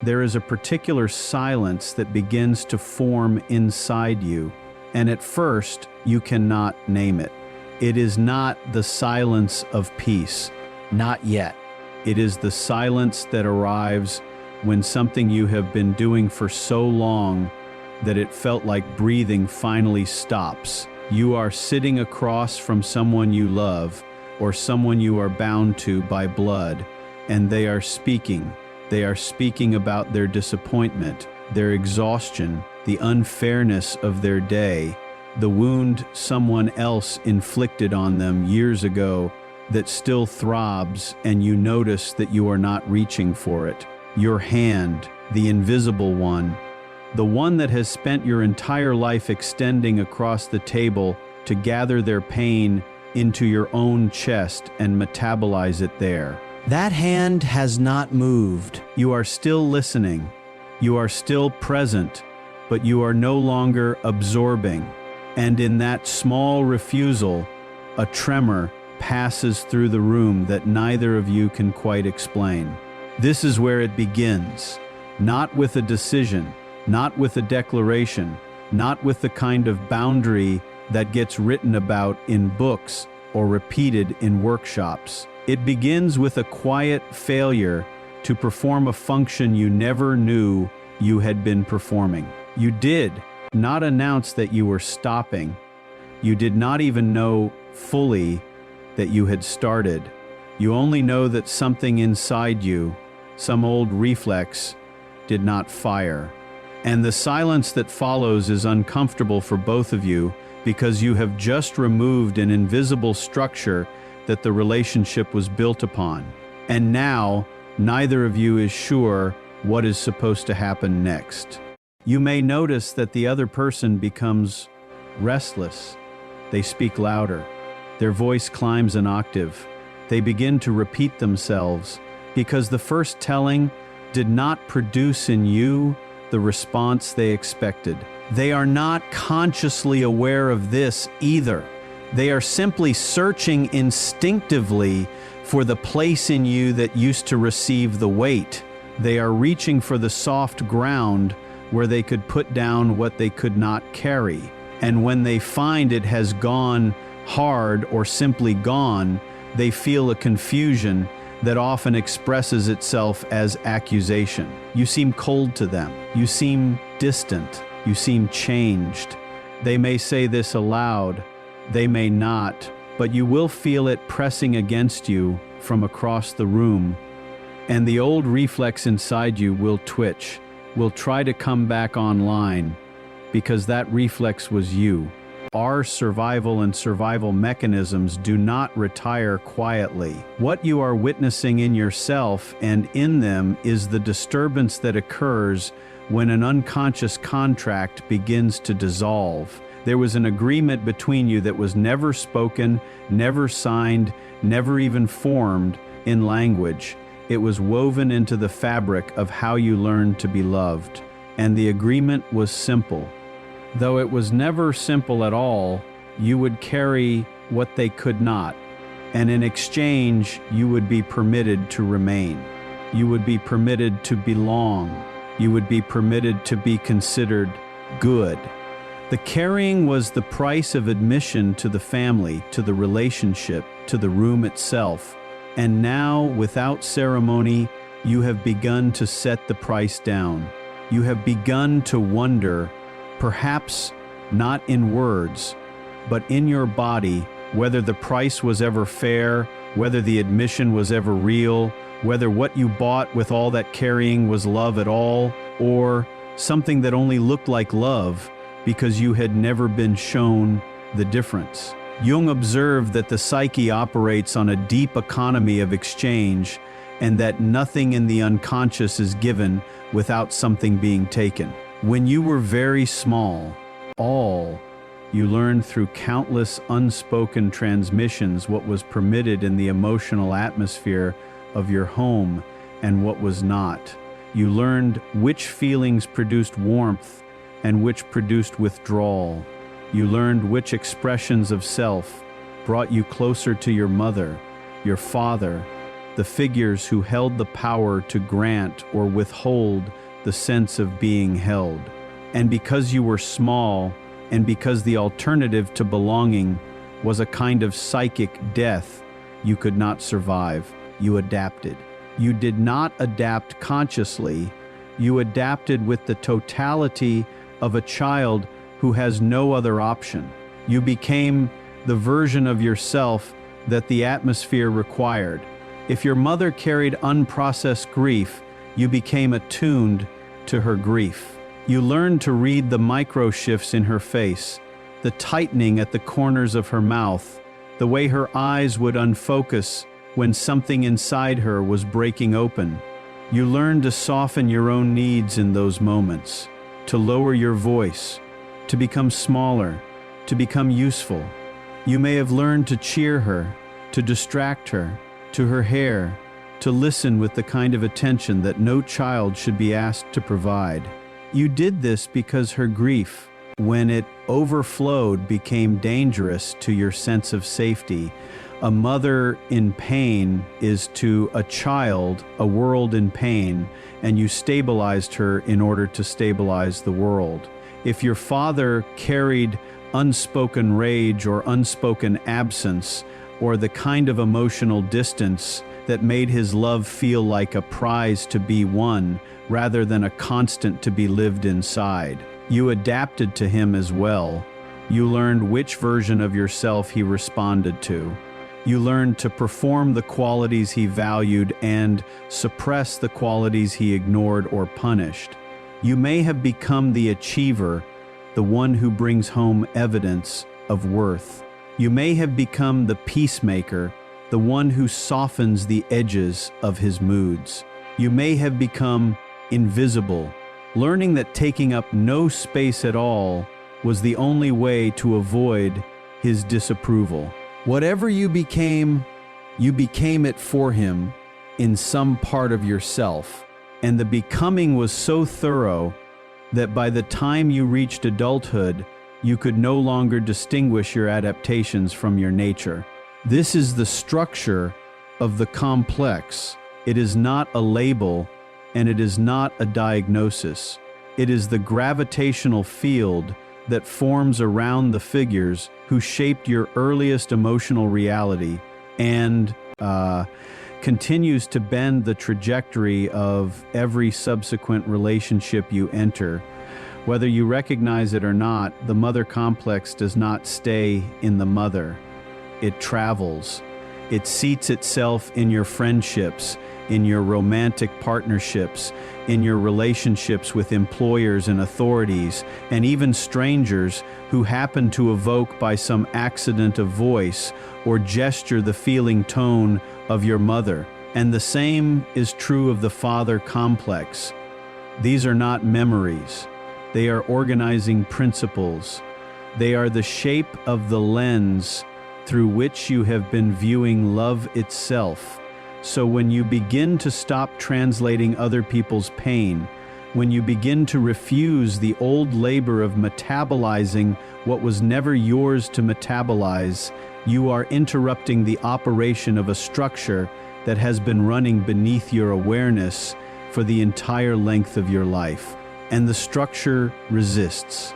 There is a particular silence that begins to form inside you, and at first you cannot name it. It is not the silence of peace, not yet. It is the silence that arrives when something you have been doing for so long that it felt like breathing finally stops. You are sitting across from someone you love or someone you are bound to by blood, and they are speaking. They are speaking about their disappointment, their exhaustion, the unfairness of their day, the wound someone else inflicted on them years ago that still throbs, and you notice that you are not reaching for it. Your hand, the invisible one, the one that has spent your entire life extending across the table to gather their pain into your own chest and metabolize it there. That hand has not moved. You are still listening. You are still present, but you are no longer absorbing. And in that small refusal, a tremor passes through the room that neither of you can quite explain. This is where it begins, not with a decision, not with a declaration, not with the kind of boundary that gets written about in books or repeated in workshops. It begins with a quiet failure to perform a function you never knew you had been performing. You did not announce that you were stopping. You did not even know fully that you had started. You only know that something inside you, some old reflex, did not fire. And the silence that follows is uncomfortable for both of you because you have just removed an invisible structure that the relationship was built upon. And now, neither of you is sure what is supposed to happen next. You may notice that the other person becomes restless. They speak louder. Their voice climbs an octave. They begin to repeat themselves because the first telling did not produce in you the response they expected. They are not consciously aware of this either. They are simply searching instinctively for the place in you that used to receive the weight. They are reaching for the soft ground where they could put down what they could not carry. And when they find it has gone hard or simply gone, they feel a confusion that often expresses itself as accusation. You seem cold to them. You seem distant. You seem changed. They may say this aloud. They may not, but you will feel it pressing against you from across the room. And the old reflex inside you will twitch, will try to come back online, because that reflex was you. Our survival and survival mechanisms do not retire quietly. What you are witnessing in yourself and in them is the disturbance that occurs when an unconscious contract begins to dissolve. There was an agreement between you that was never spoken, never signed, never even formed in language. It was woven into the fabric of how you learned to be loved. And the agreement was simple. Though it was never simple at all, you would carry what they could not, and in exchange, you would be permitted to remain. You would be permitted to belong. You would be permitted to be considered good. The carrying was the price of admission to the family, to the relationship, to the room itself. And now, without ceremony, you have begun to set the price down. You have begun to wonder, perhaps not in words, but in your body, whether the price was ever fair, whether the admission was ever real, whether what you bought with all that carrying was love at all, or something that only looked like love because you had never been shown the difference. Jung observed that the psyche operates on a deep economy of exchange, and that nothing in the unconscious is given without something being taken. When you were very small, all you learned through countless unspoken transmissions what was permitted in the emotional atmosphere of your home and what was not. You learned which feelings produced warmth and which produced withdrawal. You learned which expressions of self brought you closer to your mother, your father, the figures who held the power to grant or withhold the sense of being held. And because you were small, and because the alternative to belonging was a kind of psychic death, you could not survive. You adapted. You did not adapt consciously. You adapted with the totality of a child who has no other option. You became the version of yourself that the atmosphere required. If your mother carried unprocessed grief, you became attuned to her grief. You learned to read the micro shifts in her face, the tightening at the corners of her mouth, the way her eyes would unfocus when something inside her was breaking open. You learned to soften your own needs in those moments, to lower your voice, to become smaller, to become useful. You may have learned to cheer her, to distract her, to her hair, to listen with the kind of attention that no child should be asked to provide. You did this because her grief, when it overflowed, became dangerous to your sense of safety. A mother in pain is to a child a world in pain, and you stabilized her in order to stabilize the world. If your father carried unspoken rage or unspoken absence, or the kind of emotional distance that made his love feel like a prize to be won rather than a constant to be lived inside, you adapted to him as well. You learned which version of yourself he responded to. You learned to perform the qualities he valued and suppress the qualities he ignored or punished. You may have become the achiever, the one who brings home evidence of worth. You may have become the peacemaker, the one who softens the edges of his moods. You may have become invisible, learning that taking up no space at all was the only way to avoid his disapproval. Whatever you became it for him in some part of yourself, and the becoming was so thorough that by the time you reached adulthood, you could no longer distinguish your adaptations from your nature. This is the structure of the complex. It is not a label, and it is not a diagnosis. It is the gravitational field that forms around the figures who shaped your earliest emotional reality and continues to bend the trajectory of every subsequent relationship you enter. Whether you recognize it or not, the mother complex does not stay in the mother. It travels. It seats itself in your friendships, in your romantic partnerships, in your relationships with employers and authorities, and even strangers who happen to evoke by some accident of voice or gesture the feeling tone of your mother. And the same is true of the father complex. These are not memories. They are organizing principles. They are the shape of the lens through which you have been viewing love itself. So when you begin to stop translating other people's pain, when you begin to refuse the old labor of metabolizing what was never yours to metabolize, you are interrupting the operation of a structure that has been running beneath your awareness for the entire length of your life. And the structure resists.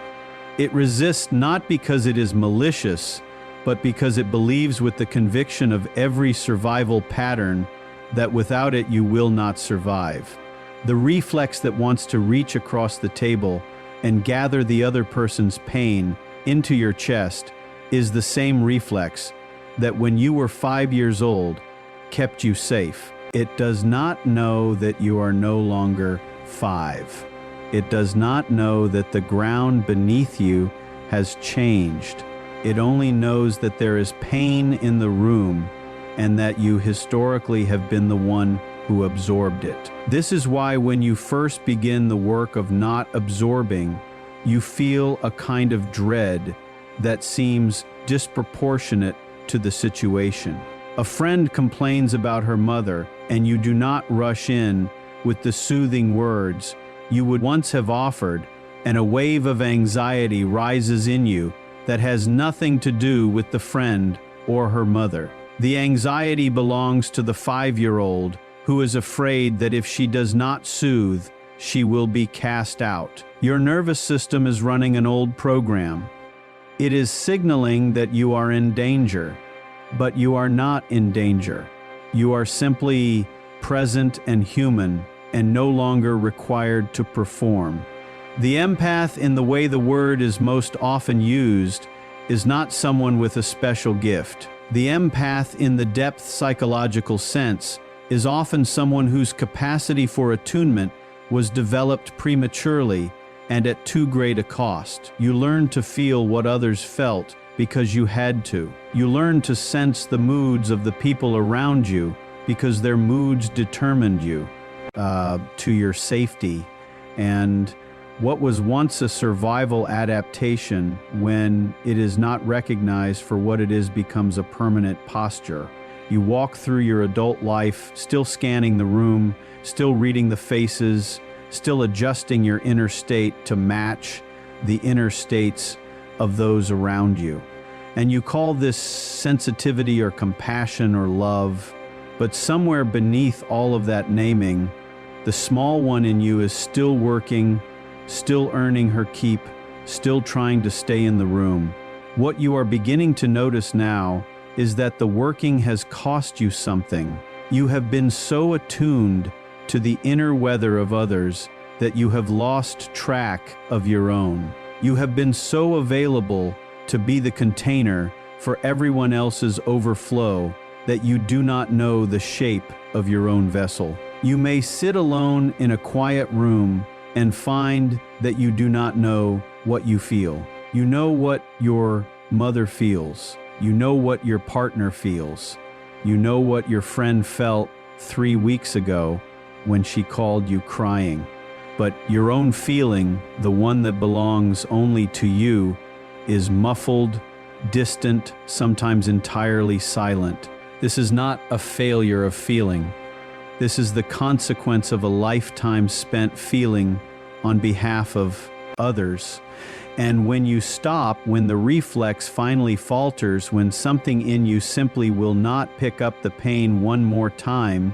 It resists not because it is malicious, but because it believes with the conviction of every survival pattern that without it you will not survive. The reflex that wants to reach across the table and gather the other person's pain into your chest is the same reflex that when you were 5 years old kept you safe. It does not know that you are no longer 5. It does not know that the ground beneath you has changed. It only knows that there is pain in the room and that you historically have been the one who absorbed it. This is why when you first begin the work of not absorbing, you feel a kind of dread that seems disproportionate to the situation. A friend complains about her mother, and you do not rush in with the soothing words you would once have offered, and a wave of anxiety rises in you that has nothing to do with the friend or her mother. The anxiety belongs to the 5-year-old who is afraid that if she does not soothe, she will be cast out. Your nervous system is running an old program. It is signaling that you are in danger, but you are not in danger. You are simply present and human and no longer required to perform. The empath, in the way the word is most often used, is not someone with a special gift. The empath, in the depth psychological sense, is often someone whose capacity for attunement was developed prematurely and at too great a cost. You learned to feel what others felt because you had to. You learned to sense the moods of the people around you because their moods determined you to your safety. And what was once a survival adaptation, when it is not recognized for what it is, becomes a permanent posture. You walk through your adult life still scanning the room, still reading the faces, still adjusting your inner state to match the inner states of those around you. And you call this sensitivity or compassion or love, but somewhere beneath all of that naming, the small one in you is still working, still earning her keep, still trying to stay in the room. What you are beginning to notice now is that the working has cost you something. You have been so attuned to the inner weather of others that you have lost track of your own. You have been so available to be the container for everyone else's overflow that you do not know the shape of your own vessel. You may sit alone in a quiet room and find that you do not know what you feel. You know what your mother feels. You know what your partner feels. You know what your friend felt 3 weeks ago when she called you crying. But your own feeling, the one that belongs only to you, is muffled, distant, sometimes entirely silent. This is not a failure of feeling. This is the consequence of a lifetime spent feeling on behalf of others. And when you stop, when the reflex finally falters, when something in you simply will not pick up the pain one more time,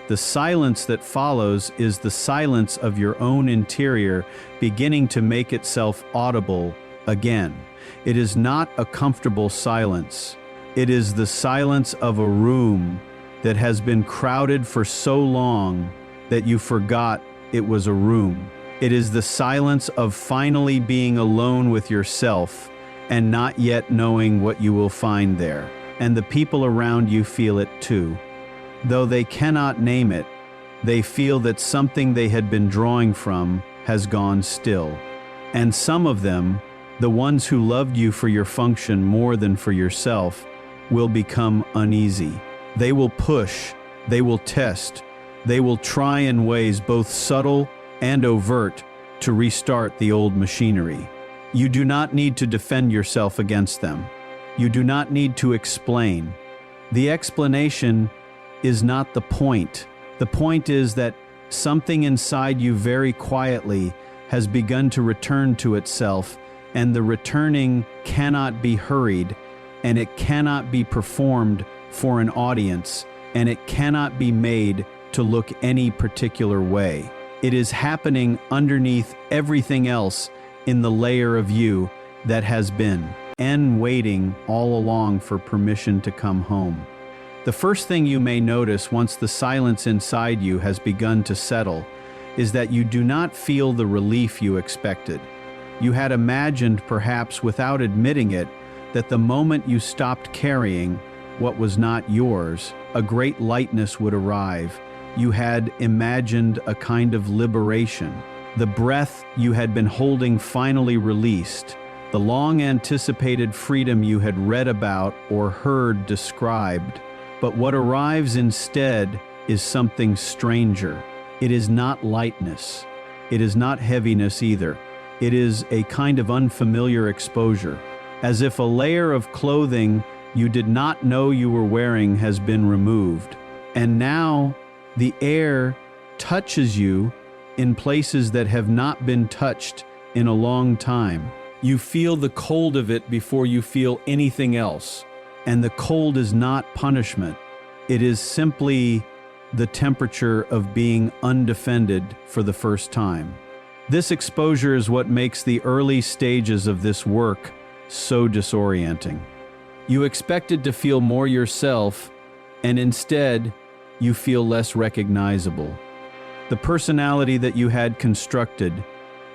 the silence that follows is the silence of your own interior beginning to make itself audible again. It is not a comfortable silence. It is the silence of a room that has been crowded for so long that you forgot it was a room. It is the silence of finally being alone with yourself and not yet knowing what you will find there. And the people around you feel it too. Though they cannot name it, they feel that something they had been drawing from has gone still. And some of them, the ones who loved you for your function more than for yourself, will become uneasy. They will push, they will test, they will try in ways both subtle and overt to restart the old machinery. You do not need to defend yourself against them. You do not need to explain. The explanation is not the point. The point is that something inside you very quietly has begun to return to itself, and the returning cannot be hurried, and it cannot be performed for an audience, and it cannot be made to look any particular way. It is happening underneath everything else in the layer of you that has been, and waiting all along for permission to come home. The first thing you may notice once the silence inside you has begun to settle is that you do not feel the relief you expected. You had imagined, perhaps without admitting it, that the moment you stopped carrying what was not yours, a great lightness would arrive. You had imagined a kind of liberation. The breath you had been holding finally released. The long-anticipated freedom you had read about or heard described. But what arrives instead is something stranger. It is not lightness. It is not heaviness either. It is a kind of unfamiliar exposure, as if a layer of clothing you did not know you were wearing has been removed. And now the air touches you in places that have not been touched in a long time. You feel the cold of it before you feel anything else. And the cold is not punishment. It is simply the temperature of being undefended for the first time. This exposure is what makes the early stages of this work so disorienting. You expected to feel more yourself, and instead, you feel less recognizable. The personality that you had constructed,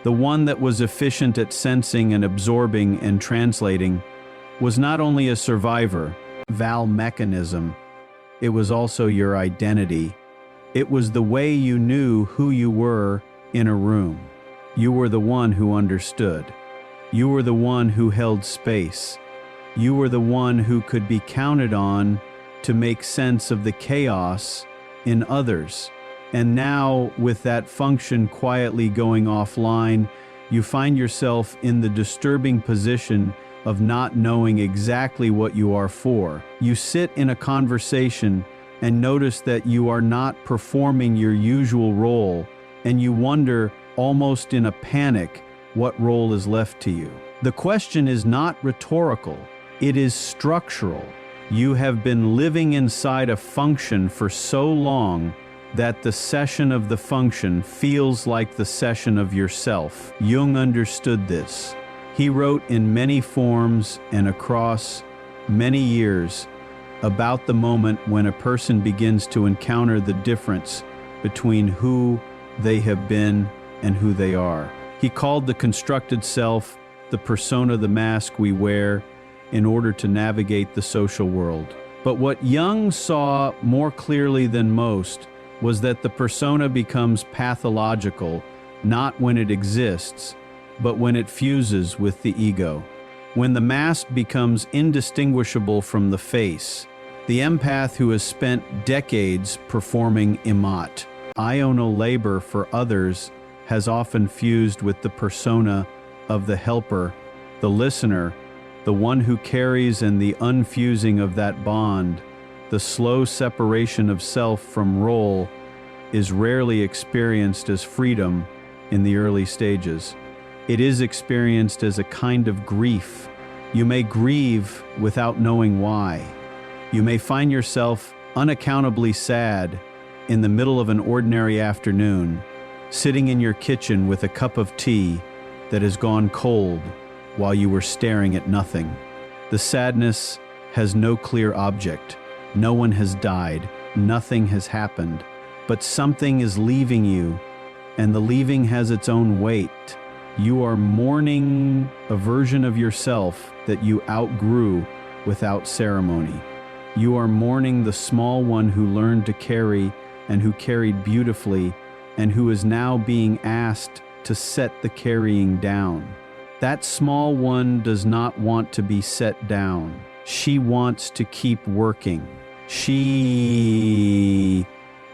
the one that was efficient at sensing and absorbing and translating, was not only a survivor, mechanism, it was also your identity. It was the way you knew who you were in a room. You were the one who understood. You were the one who held space. You were the one who could be counted on to make sense of the chaos in others. And now, with that function quietly going offline, you find yourself in the disturbing position of not knowing exactly what you are for. You sit in a conversation and notice that you are not performing your usual role, and you wonder, almost in a panic, what role is left to you. The question is not rhetorical, it is structural. You have been living inside a function for so long that the session of the function feels like the session of yourself. Jung understood this. He wrote in many forms and across many years about the moment when a person begins to encounter the difference between who they have been and who they are. He called the constructed self the persona, the mask we wear in order to navigate the social world. But what Jung saw more clearly than most was that the persona becomes pathological, not when it exists, but when it fuses with the ego. When the mask becomes indistinguishable from the face. The empath who has spent decades performing ional labor for others has often fused with the persona of the helper, the listener, the one who carries, and the unfusing of that bond, the slow separation of self from role, is rarely experienced as freedom in the early stages. It is experienced as a kind of grief. You may grieve without knowing why. You may find yourself unaccountably sad in the middle of an ordinary afternoon, sitting in your kitchen with a cup of tea that has gone cold while you were staring at nothing. The sadness has no clear object. No one has died. Nothing has happened. But something is leaving you, and the leaving has its own weight. You are mourning a version of yourself that you outgrew without ceremony. You are mourning the small one who learned to carry and who carried beautifully and who is now being asked to set the carrying down. That small one does not want to be set down. She wants to keep working. She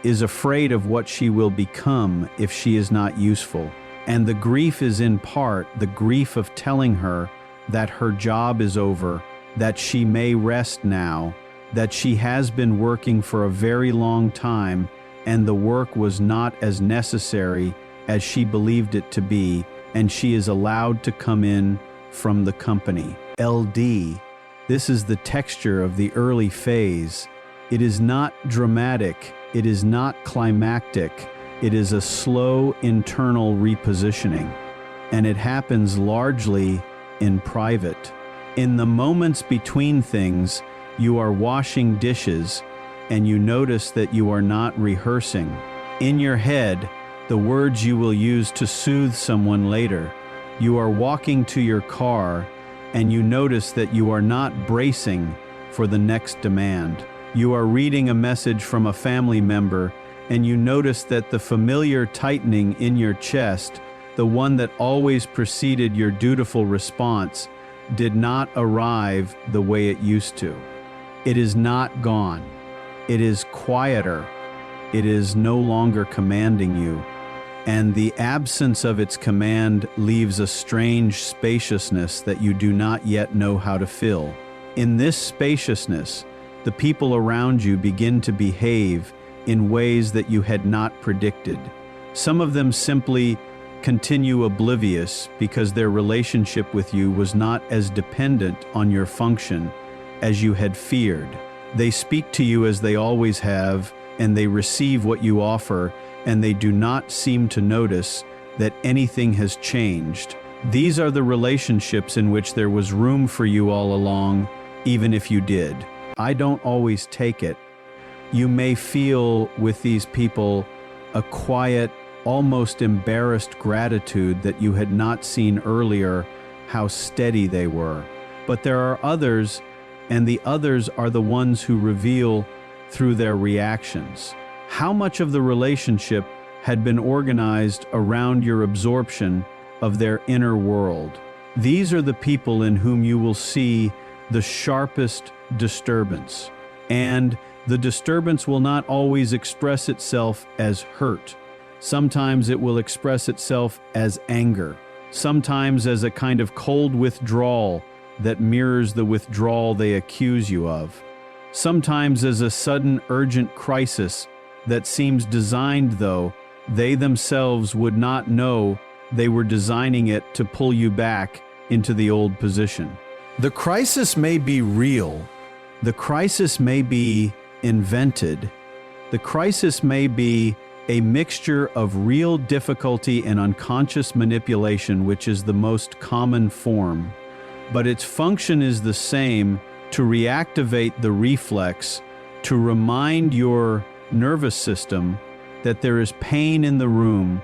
is afraid of what she will become if she is not useful. And the grief is in part the grief of telling her that her job is over, that she may rest now, that she has been working for a very long time, and the work was not as necessary as she believed it to be, and she is allowed to come in from the company. LD. This is the texture of the early phase. It is not dramatic. It is not climactic. It is a slow internal repositioning, and it happens largely in private. In the moments between things, you are washing dishes, and you notice that you are not rehearsing. In your head, the words you will use to soothe someone later. You are walking to your car, and you notice that you are not bracing for the next demand. You are reading a message from a family member, and you notice that the familiar tightening in your chest, the one that always preceded your dutiful response, did not arrive the way it used to. It is not gone. It is quieter. It is no longer commanding you. And the absence of its command leaves a strange spaciousness that you do not yet know how to fill. In this spaciousness, the people around you begin to behave in ways that you had not predicted. Some of them simply continue oblivious because their relationship with you was not as dependent on your function as you had feared. They speak to you as they always have, and they receive what you offer, and they do not seem to notice that anything has changed. These are the relationships in which there was room for you all along, even if you did. I don't always take it. You may feel with these people a quiet, almost embarrassed gratitude that you had not seen earlier how steady they were. But there are others, and the others are the ones who reveal through their reactions. How much of the relationship had been organized around your absorption of their inner world? These are the people in whom you will see the sharpest disturbance. And the disturbance will not always express itself as hurt. Sometimes it will express itself as anger. Sometimes as a kind of cold withdrawal that mirrors the withdrawal they accuse you of. Sometimes as a sudden urgent crisis that seems designed, though they themselves would not know they were designing it to pull you back into the old position. The crisis may be real. The crisis may be invented. The crisis may be a mixture of real difficulty and unconscious manipulation, which is the most common form. But its function is the same: to reactivate the reflex, to remind your nervous system that there is pain in the room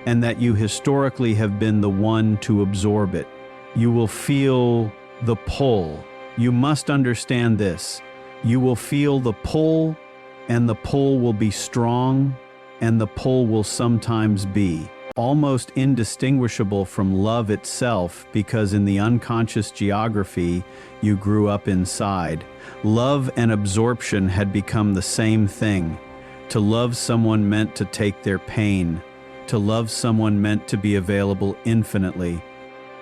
and that you historically have been the one to absorb it. You will feel the pull. You must understand this. You will feel the pull, and the pull will be strong, and the pull will sometimes be almost indistinguishable from love itself, because in the unconscious geography you grew up inside, love and absorption had become the same thing. To love someone meant to take their pain. To love someone meant to be available infinitely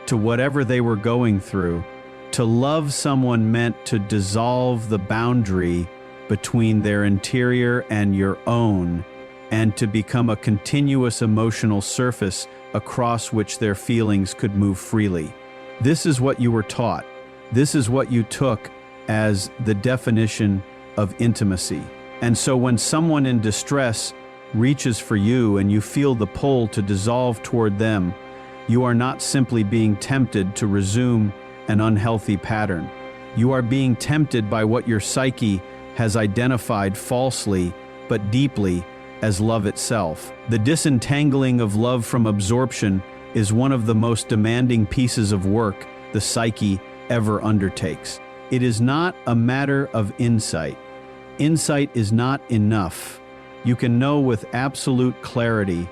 to whatever they were going through. To love someone meant to dissolve the boundary between their interior and your own, and to become a continuous emotional surface across which their feelings could move freely. This is what you were taught. This is what you took as the definition of intimacy. And so when someone in distress reaches for you and you feel the pull to dissolve toward them, you are not simply being tempted to resume an unhealthy pattern. You are being tempted by what your psyche has identified falsely but deeply as love itself. The disentangling of love from absorption is one of the most demanding pieces of work the psyche ever undertakes. It is not a matter of insight. Insight is not enough. You can know with absolute clarity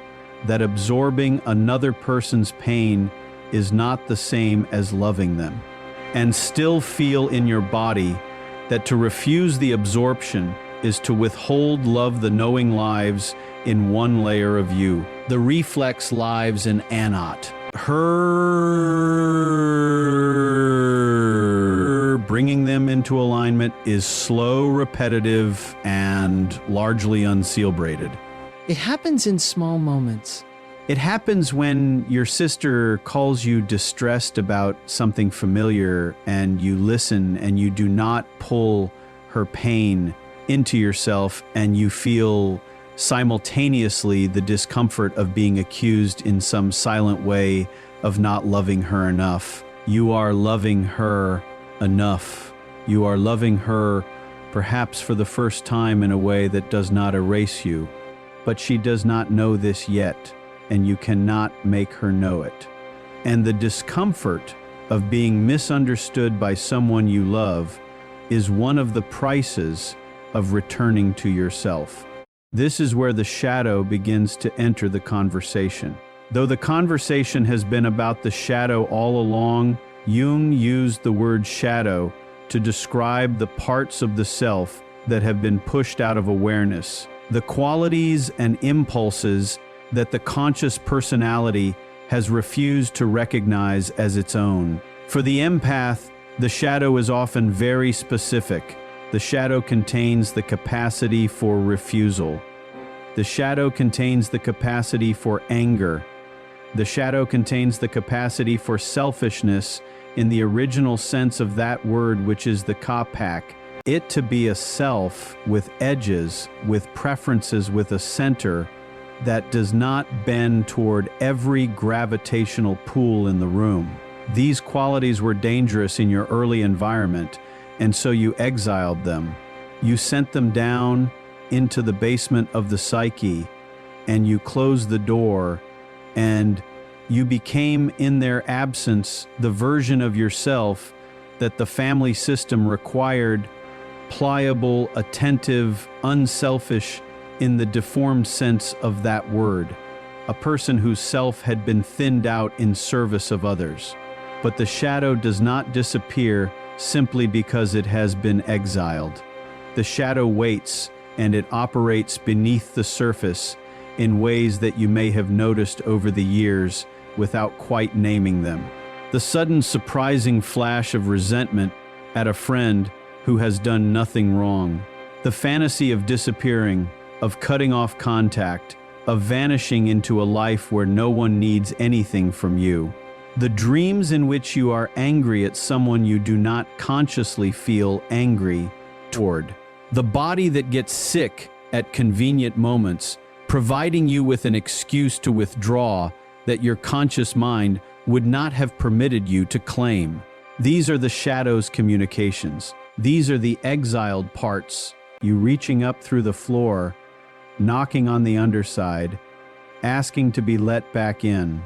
that absorbing another person's pain is not the same as loving them, and still feel in your body that to refuse the absorption is to withhold love. The knowing lives in one layer of you. The reflex lives in Anat. Her bringing them into alignment is slow, repetitive, and largely uncerebrated. It happens in small moments. It happens when your sister calls you distressed about something familiar, and you listen and you do not pull her pain into yourself, and you feel simultaneously the discomfort of being accused in some silent way of not loving her enough. You are loving her enough. You are loving her perhaps for the first time in a way that does not erase you, but she does not know this yet, and you cannot make her know it. And the discomfort of being misunderstood by someone you love is one of the prices of returning to yourself. This is where the shadow begins to enter the conversation. Though the conversation has been about the shadow all along, Jung used the word shadow to describe the parts of the self that have been pushed out of awareness, the qualities and impulses that the conscious personality has refused to recognize as its own. For the empath, the shadow is often very specific. The shadow contains the capacity for refusal. The shadow contains the capacity for anger. The shadow contains the capacity for selfishness in the original sense of that word, which is the kapak, it to be a self with edges, with preferences, with a center that does not bend toward every gravitational pull in the room. These qualities were dangerous in your early environment, and so you exiled them. You sent them down into the basement of the psyche, and you closed the door, and you became, in their absence, the version of yourself that the family system required: pliable, attentive, unselfish in the deformed sense of that word, a person whose self had been thinned out in service of others. But the shadow does not disappear simply because it has been exiled. The shadow waits, and it operates beneath the surface in ways that you may have noticed over the years without quite naming them. The sudden surprising flash of resentment at a friend who has done nothing wrong. The fantasy of disappearing, of cutting off contact, of vanishing into a life where no one needs anything from you. The dreams in which you are angry at someone you do not consciously feel angry toward. The body that gets sick at convenient moments, providing you with an excuse to withdraw that your conscious mind would not have permitted you to claim. These are the shadow's communications. These are the exiled parts, you reaching up through the floor, knocking on the underside, asking to be let back in.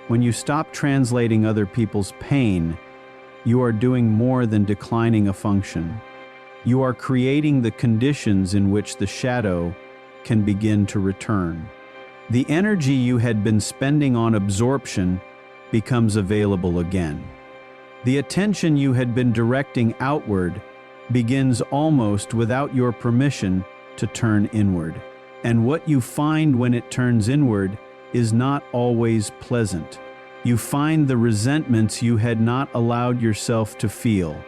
When you stop translating other people's pain, you are doing more than declining a function. You are creating the conditions in which the shadow can begin to return. The energy you had been spending on absorption becomes available again. The attention you had been directing outward begins almost without your permission to turn inward. And what you find when it turns inward is not always pleasant. You find the resentments you had not allowed yourself to feel.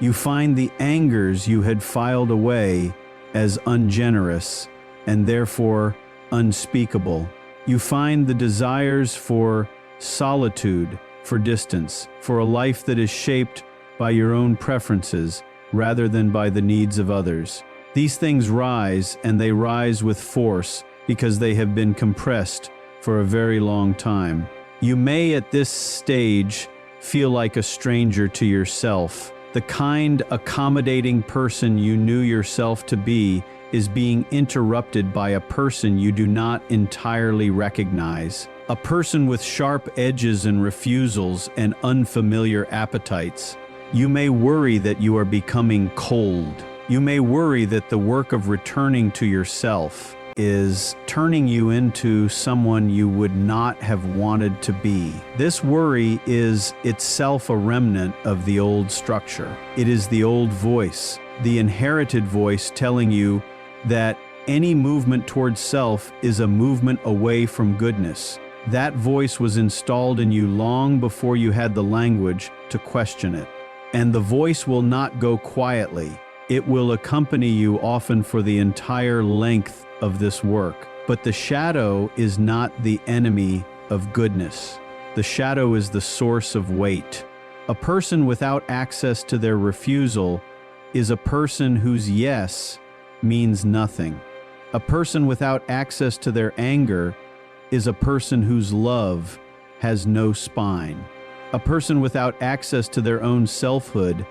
You find the angers you had filed away as ungenerous and therefore unspeakable. You find the desires for solitude, for distance, for a life that is shaped by your own preferences rather than by the needs of others. These things rise, and they rise with force because they have been compressed for a very long time. You may at this stage feel like a stranger to yourself. The kind, accommodating person you knew yourself to be is being interrupted by a person you do not entirely recognize. A person with sharp edges and refusals and unfamiliar appetites. You may worry that you are becoming cold. You may worry that the work of returning to yourself is turning you into someone you would not have wanted to be. This worry is itself a remnant of the old structure. It is the old voice, the inherited voice telling you that any movement towards self is a movement away from goodness. That voice was installed in you long before you had the language to question it. And the voice will not go quietly. It will accompany you often for the entire length of this work. But the shadow is not the enemy of goodness. The shadow is the source of weight. A person without access to their refusal is a person whose yes means nothing. A person without access to their anger is a person whose love has no spine. A person without access to their own selfhood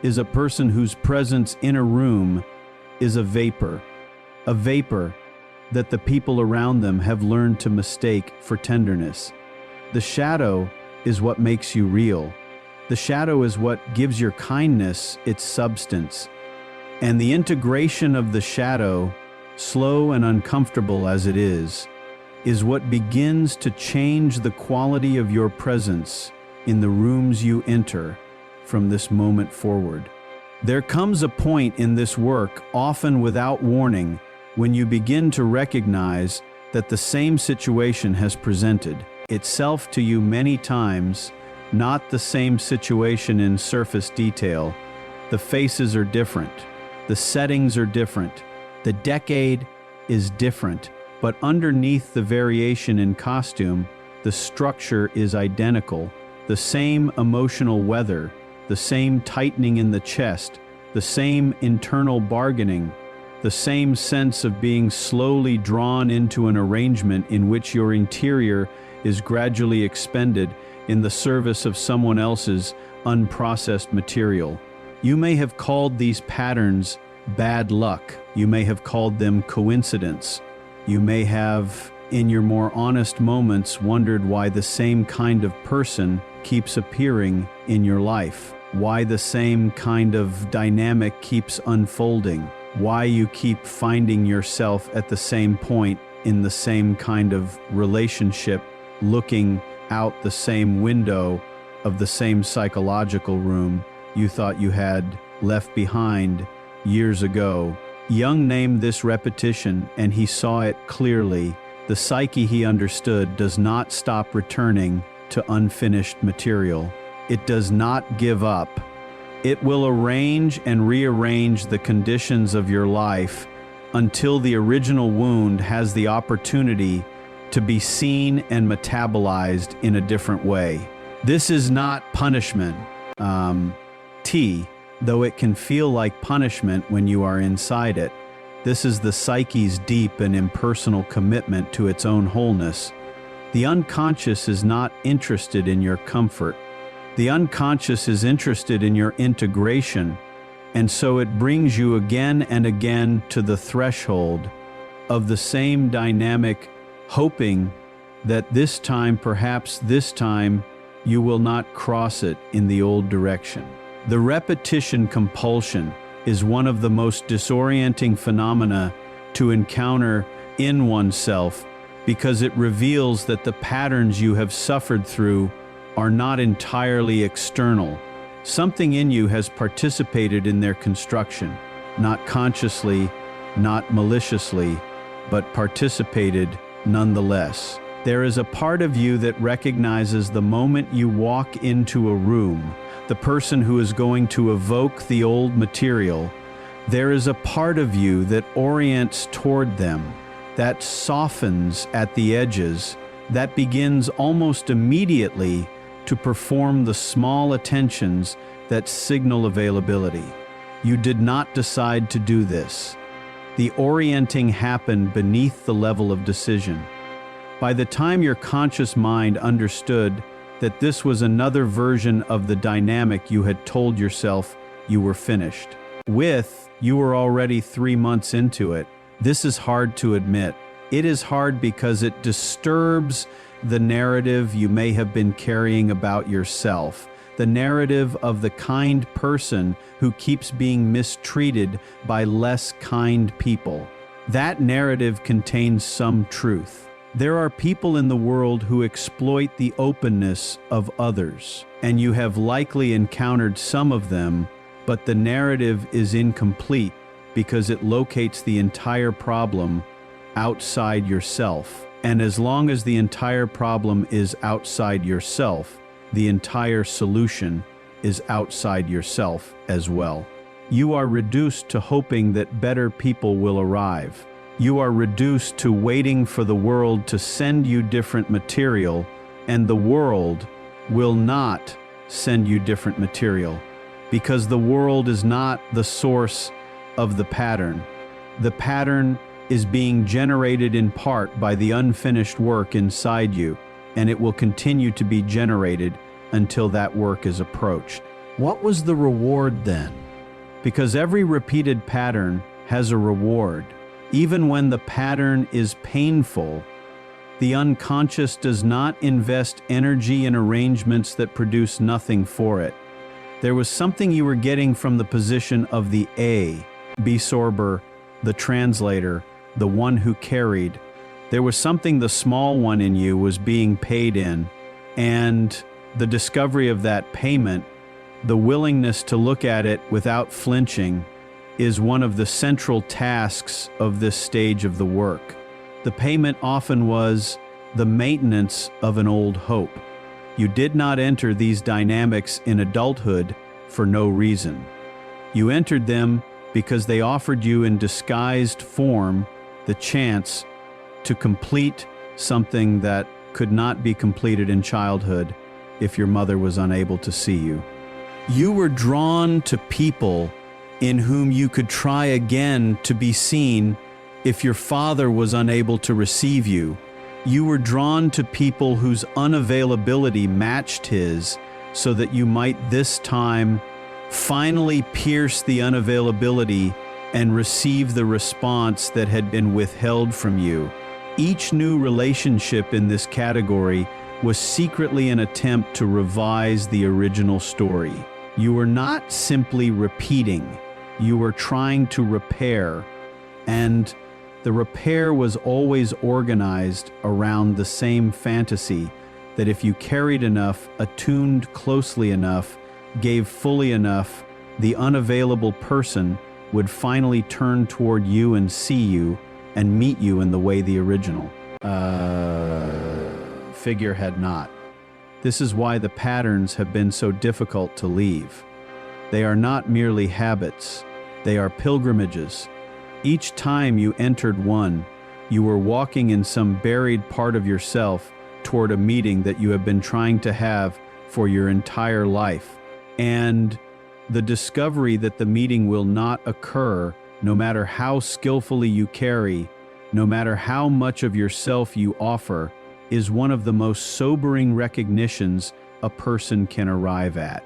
is a person whose presence in a room is a vapor that the people around them have learned to mistake for tenderness. The shadow is what makes you real. The shadow is what gives your kindness its substance. And the integration of the shadow, slow and uncomfortable as it is what begins to change the quality of your presence in the rooms you enter from this moment forward. There comes a point in this work, often without warning, when you begin to recognize that the same situation has presented itself to you many times, not the same situation in surface detail. The faces are different. The settings are different. The decade is different. But underneath the variation in costume, the structure is identical. the same emotional weather, the same tightening in the chest, the same internal bargaining, the same sense of being slowly drawn into an arrangement in which your interior is gradually expended in the service of someone else's unprocessed material. You may have called these patterns bad luck. You may have called them coincidence. You may have, in your more honest moments, wondered why the same kind of person keeps appearing in your life, why the same kind of dynamic keeps unfolding, why you keep finding yourself at the same point in the same kind of relationship, looking out the same window of the same psychological room you thought you had left behind years ago. Jung named this repetition, and he saw it clearly. The psyche, he understood, does not stop returning to unfinished material. It does not give up. It will arrange and rearrange the conditions of your life until the original wound has the opportunity to be seen and metabolized in a different way. This is not punishment, though it can feel like punishment when you are inside it. This is the psyche's deep and impersonal commitment to its own wholeness. The unconscious is not interested in your comfort. The unconscious is interested in your integration, and so it brings you again and again to the threshold of the same dynamic, hoping that this time, perhaps this time, you will not cross it in the old direction. The repetition compulsion is one of the most disorienting phenomena to encounter in oneself, because it reveals that the patterns you have suffered through are not entirely external. Something in you has participated in their construction, not consciously, not maliciously, but participated nonetheless. There is a part of you that recognizes the moment you walk into a room, the person who is going to evoke the old material. There is a part of you that orients toward them, that softens at the edges, that begins almost immediately to perform the small attentions that signal availability. You did not decide to do this. The orienting happened beneath the level of decision. By the time your conscious mind understood that this was another version of the dynamic you had told yourself you were finished with, you were already 3 months into it. This is hard to admit. It is hard because it disturbs the narrative you may have been carrying about yourself, the narrative of the kind person who keeps being mistreated by less kind people. That narrative contains some truth. There are people in the world who exploit the openness of others, and you have likely encountered some of them, but the narrative is incomplete because it locates the entire problem outside yourself. And as long as the entire problem is outside yourself, the entire solution is outside yourself as well. You are reduced to hoping that better people will arrive. You are reduced to waiting for the world to send you different material, and the world will not send you different material, because the world is not the source of the pattern. The pattern is being generated in part by the unfinished work inside you, and it will continue to be generated until that work is approached. What was the reward then? Because every repeated pattern has a reward. Even when the pattern is painful, the unconscious does not invest energy in arrangements that produce nothing for it. There was something you were getting from the position of the absorber, the translator, the one who carried. There was something the small one in you was being paid in, and the discovery of that payment, the willingness to look at it without flinching, is one of the central tasks of this stage of the work. The payment often was the maintenance of an old hope. You did not enter these dynamics in adulthood for no reason. You entered them because they offered you in disguised form the chance to complete something that could not be completed in childhood, if your mother was unable to see you. You were drawn to people in whom you could try again to be seen if your father was unable to receive you. You were drawn to people whose unavailability matched his, so that you might this time finally pierce the unavailability and receive the response that had been withheld from you. Each new relationship in this category was secretly an attempt to revise the original story. You were not simply repeating, you were trying to repair, and the repair was always organized around the same fantasy that if you carried enough, attuned closely enough, gave fully enough, the unavailable person would finally turn toward you and see you and meet you in the way the original figure had not. This is why the patterns have been so difficult to leave. They are not merely habits, they are pilgrimages. Each time you entered one, you were walking in some buried part of yourself toward a meeting that you have been trying to have for your entire life. And the discovery that the meeting will not occur, no matter how skillfully you carry, no matter how much of yourself you offer, is one of the most sobering recognitions a person can arrive at.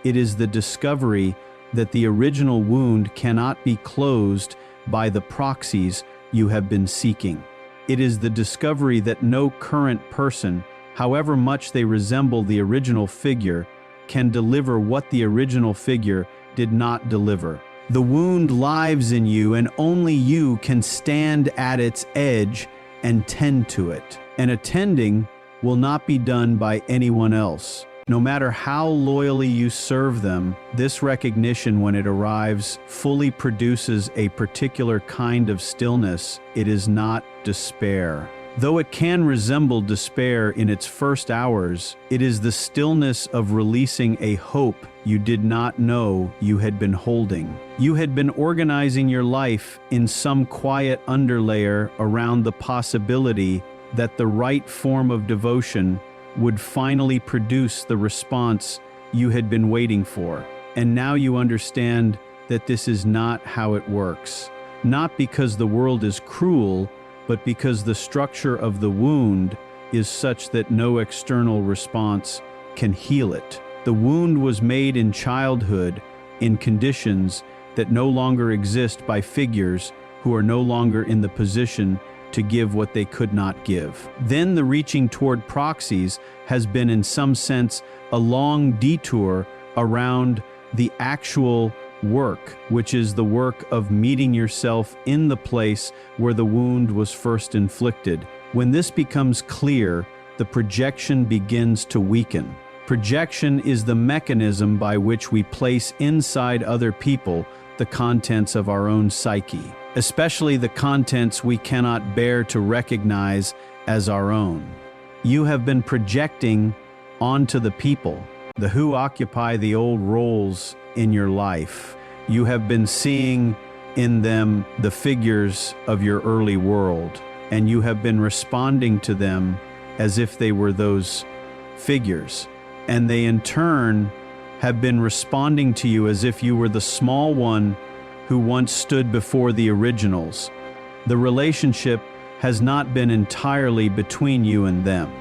It is the discovery that the original wound cannot be closed by the proxies you have been seeking. It is the discovery that no current person, however much they resemble the original figure, can deliver what the original figure did not deliver. The wound lives in you, and only you can stand at its edge and tend to it. And attending will not be done by anyone else. No matter how loyally you serve them, this recognition, when it arrives, fully produces a particular kind of stillness. It is not despair. Though it can resemble despair in its first hours, it is the stillness of releasing a hope you did not know you had been holding. You had been organizing your life in some quiet underlayer around the possibility that the right form of devotion would finally produce the response you had been waiting for. And now you understand that this is not how it works. Not because the world is cruel, but because the structure of the wound is such that no external response can heal it. The wound was made in childhood in conditions that no longer exist by figures who are no longer in the position to give what they could not give. Then the reaching toward proxies has been, in some sense, a long detour around the actual work, which is the work of meeting yourself in the place where the wound was first inflicted. When this becomes clear, the projection begins to weaken. Projection is the mechanism by which we place inside other people the contents of our own psyche, especially the contents we cannot bear to recognize as our own. You have been projecting onto the people, the who occupy the old roles in your life. You have been seeing in them the figures of your early world, and you have been responding to them as if they were those figures. And they in turn have been responding to you as if you were the small one who once stood before the originals. The relationship has not been entirely between you and them.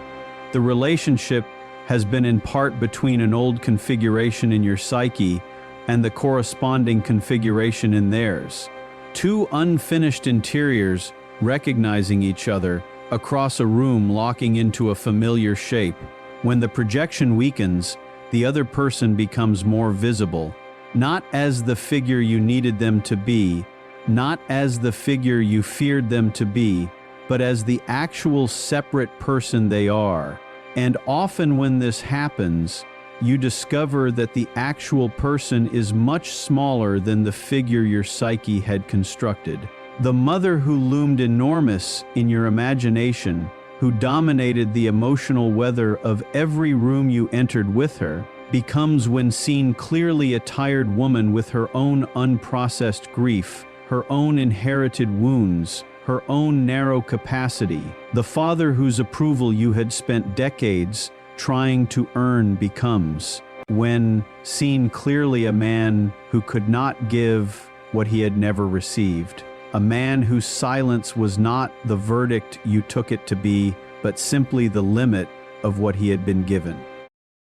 The relationship has been in part between an old configuration in your psyche and the corresponding configuration in theirs. Two unfinished interiors recognizing each other across a room, locking into a familiar shape. When the projection weakens, the other person becomes more visible, not as the figure you needed them to be, not as the figure you feared them to be, but as the actual separate person they are. And often when this happens, you discover that the actual person is much smaller than the figure your psyche had constructed. The mother who loomed enormous in your imagination, who dominated the emotional weather of every room you entered with her, becomes, when seen clearly, a tired woman with her own unprocessed grief, her own inherited wounds, her own narrow capacity. The father whose approval you had spent decades trying to earn becomes. When seen clearly, a man who could not give what he had never received. A man whose silence was not the verdict you took it to be, but simply the limit of what he had been given.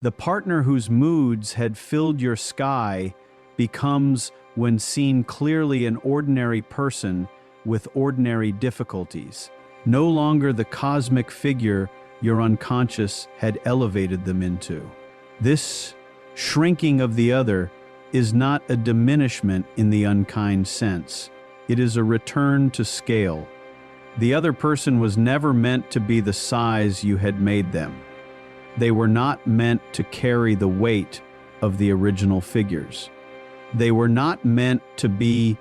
The partner whose moods had filled your sky becomes, when seen clearly, an ordinary person with ordinary difficulties. No longer the cosmic figure your unconscious had elevated them into. This shrinking of the other is not a diminishment in the unkind sense. It is a return to scale. The other person was never meant to be the size you had made them. They were not meant to carry the weight of the original figures. They were not meant to be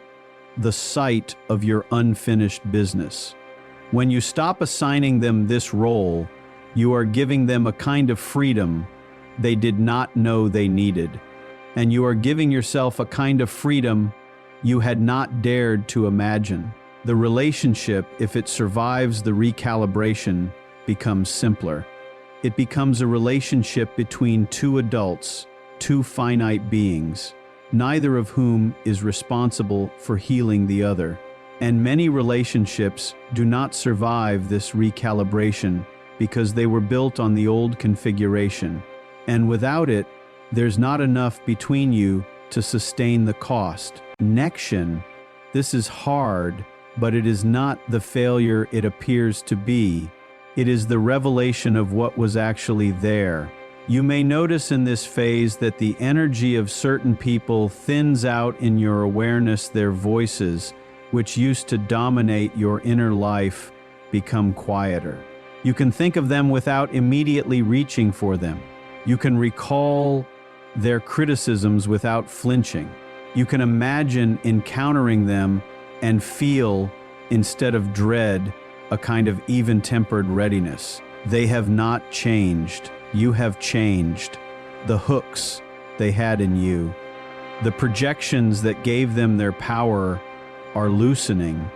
the site of your unfinished business. When you stop assigning them this role, you are giving them a kind of freedom they did not know they needed. And you are giving yourself a kind of freedom you had not dared to imagine. The relationship, if it survives the recalibration, becomes simpler. It becomes a relationship between two adults, two finite beings, neither of whom is responsible for healing the other. And many relationships do not survive this recalibration because they were built on the old configuration. And without it, there's not enough between you to sustain the cost. Connection, this is hard, but it is not the failure it appears to be. It is the revelation of what was actually there. You may notice in this phase that the energy of certain people thins out in your awareness. Their voices, which used to dominate your inner life, become quieter. You can think of them without immediately reaching for them. You can recall their criticisms without flinching. You can imagine encountering them and feel, instead of dread, a kind of even-tempered readiness. They have not changed. You have changed. The hooks they had in you, the projections that gave them their power, are loosening.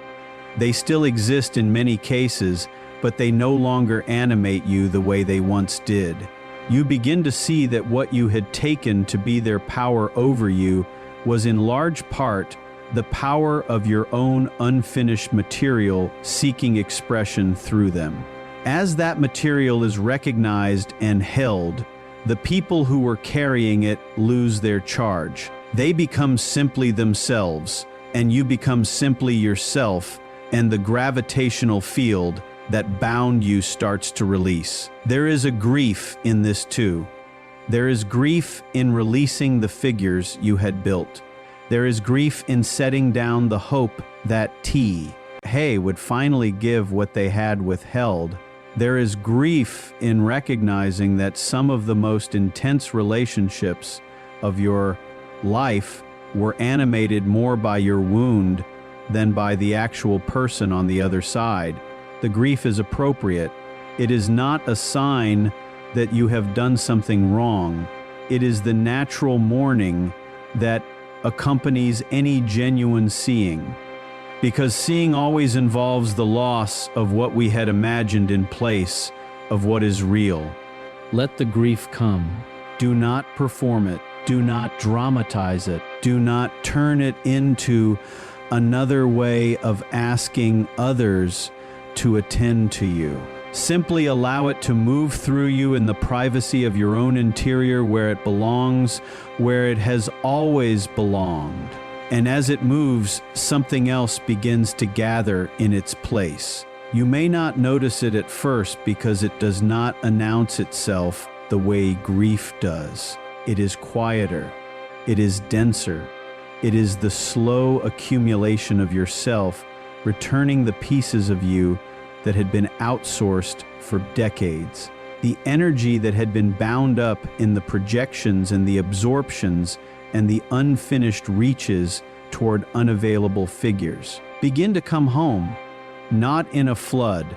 They still exist in many cases, but they no longer animate you the way they once did. You begin to see that what you had taken to be their power over you was in large part the power of your own unfinished material seeking expression through them. As that material is recognized and held, the people who were carrying it lose their charge. They become simply themselves, and you become simply yourself, and the gravitational field that bound you starts to release. There is a grief in this too. There is grief in releasing the figures you had built. There is grief in setting down the hope that Hey would finally give what they had withheld. There is grief in recognizing that some of the most intense relationships of your life were animated more by your wound than by the actual person on the other side. The grief is appropriate. It is not a sign that you have done something wrong. It is the natural mourning that accompanies any genuine seeing. Because seeing always involves the loss of what we had imagined in place of what is real. Let the grief come. Do not perform it. Do not dramatize it. Do not turn it into another way of asking others to attend to you. Simply allow it to move through you in the privacy of your own interior, where it belongs, where it has always belonged. And as it moves, something else begins to gather in its place. You may not notice it at first because it does not announce itself the way grief does. It is quieter. It is denser. It is the slow accumulation of yourself, returning the pieces of you that had been outsourced for decades. The energy that had been bound up in the projections and the absorptions and the unfinished reaches toward unavailable figures begin to come home, not in a flood,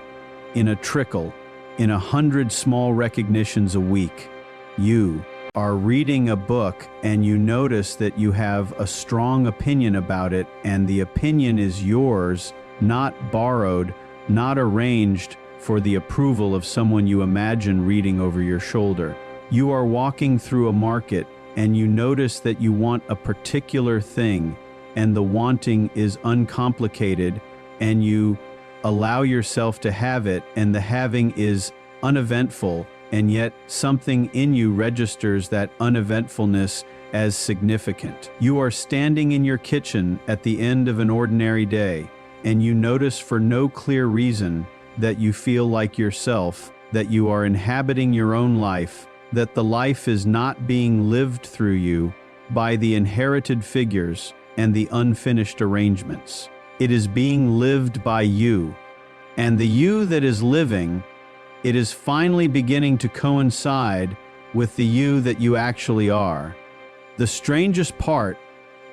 in a trickle, in 100 small recognitions a week. You are reading a book and you notice that you have a strong opinion about it, and the opinion is yours, not borrowed, not arranged for the approval of someone you imagine reading over your shoulder. You are walking through a market and you notice that you want a particular thing, and the wanting is uncomplicated, and you allow yourself to have it, and the having is uneventful, and yet something in you registers that uneventfulness as significant. You are standing in your kitchen at the end of an ordinary day, and you notice for no clear reason that you feel like yourself, that you are inhabiting your own life, that the life is not being lived through you by the inherited figures and the unfinished arrangements. It is being lived by you, and the you that is living, it is finally beginning to coincide with the you that you actually are. The strangest part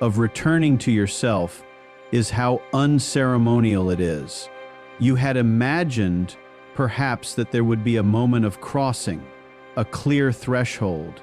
of returning to yourself is how unceremonial it is. You had imagined, perhaps, that there would be a moment of crossing, a clear threshold,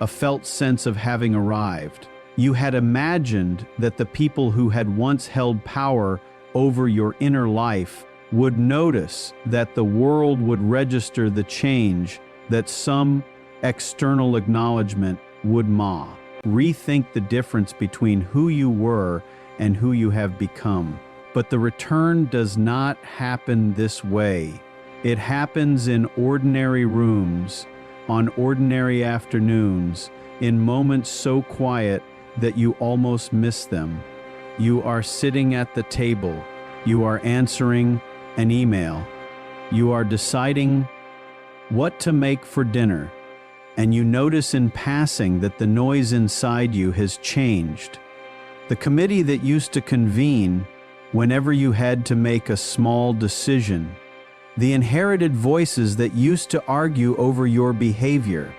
a felt sense of having arrived. You had imagined that the people who had once held power over your inner life would notice, that the world would register the change, that some external acknowledgement would mar. Rethink the difference between who you were and who you have become. But the return does not happen this way. It happens in ordinary rooms, on ordinary afternoons, in moments so quiet that you almost miss them. You are sitting at the table. You are answering an email. You are deciding what to make for dinner, and you notice in passing that the noise inside you has changed. The committee that used to convene whenever you had to make a small decision, the inherited voices that used to argue over your behavior,